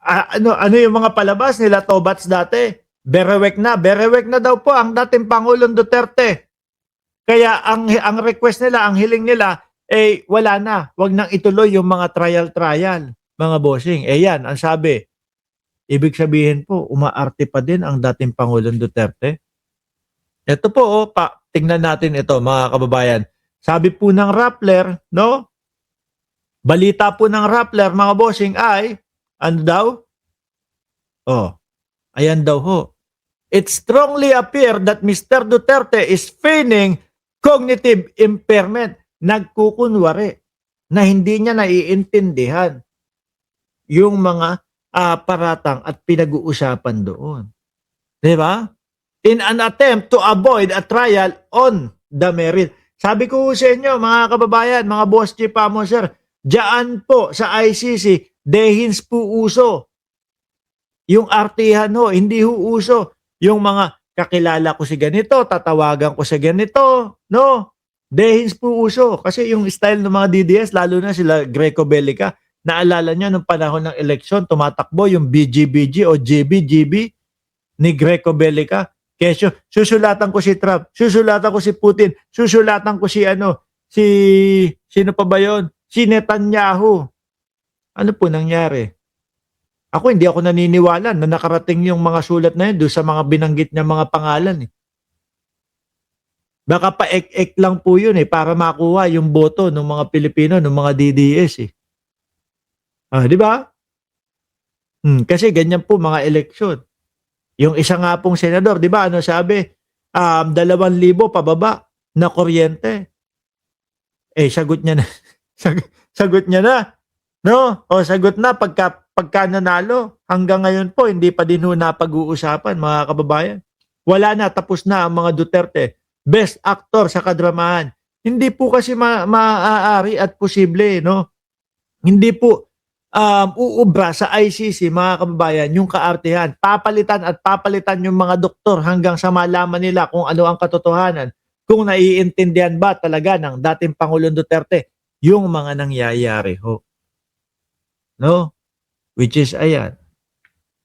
Ano yung mga palabas nila Tobats dati? Berewek na daw po ang dating Pangulong Duterte. Kaya ang request nila, ang hiling nila, wala na. Wag nang ituloy yung mga trial, mga bossing. Yan, ang sabi. Ibig sabihin po, umaarte pa din ang dating Pangulong Duterte. Ito po, tingnan natin ito, mga kababayan. Sabi po ng Rappler, no? Balita po ng Rappler, mga bossing, ay, ano daw? Ayan daw ho. It strongly appear that Mr. Duterte is feigning cognitive impairment. Nagkukunwari na hindi niya naiintindihan yung mga paratang at pinag-uusapan doon. Di ba? In an attempt to avoid a trial on the merit. Sabi ko sa inyo, mga kababayan, mga boss chief mo, sir, diyan po sa ICC, dehins po uso. Yung artihan ho, hindi ho uso. Yung mga kakilala ko si ganito, tatawagan ko sa ganito, no? Dehins po uso. Kasi yung style ng mga DDS, lalo na sila Greco Bellica, naalala nyo nung panahon ng eleksyon, tumatakbo yung BGBG o GB ni Greco Bellica. Kesyo, susulatan ko si Trump, susulatan ko si Putin, susulatan ko si sino pa ba yun? Si Netanyahu. Ano po nangyari? Ako hindi ako naniniwala na nakarating yung mga sulat na yun doon sa mga binanggit niya mga pangalan. Baka pa-ek-ek lang po yun para makuha yung boto ng mga Pilipino, ng mga DDS di ba? Kasi ganyan po mga eleksyon. Yung isa nga pong senador, di ba, ano sabi? 2,000 pababa na kuryente. Sagot niya na. Sagot niya na. No? O sagot na pagka nanalo. Hanggang ngayon po, hindi pa din ho napag-uusapan, mga kababayan. Wala na, tapos na ang mga Duterte. Best actor sa kadramahan. Hindi po kasi maaari at posible, no? Hindi po uubra sa ICC, mga kababayan, yung kaartehan. Papalitan yung mga doktor hanggang sa malaman nila kung ano ang katotohanan. Kung naiintindihan ba talaga ng dating Pangulong Duterte yung mga nangyayari ho. No? Which is, ayan.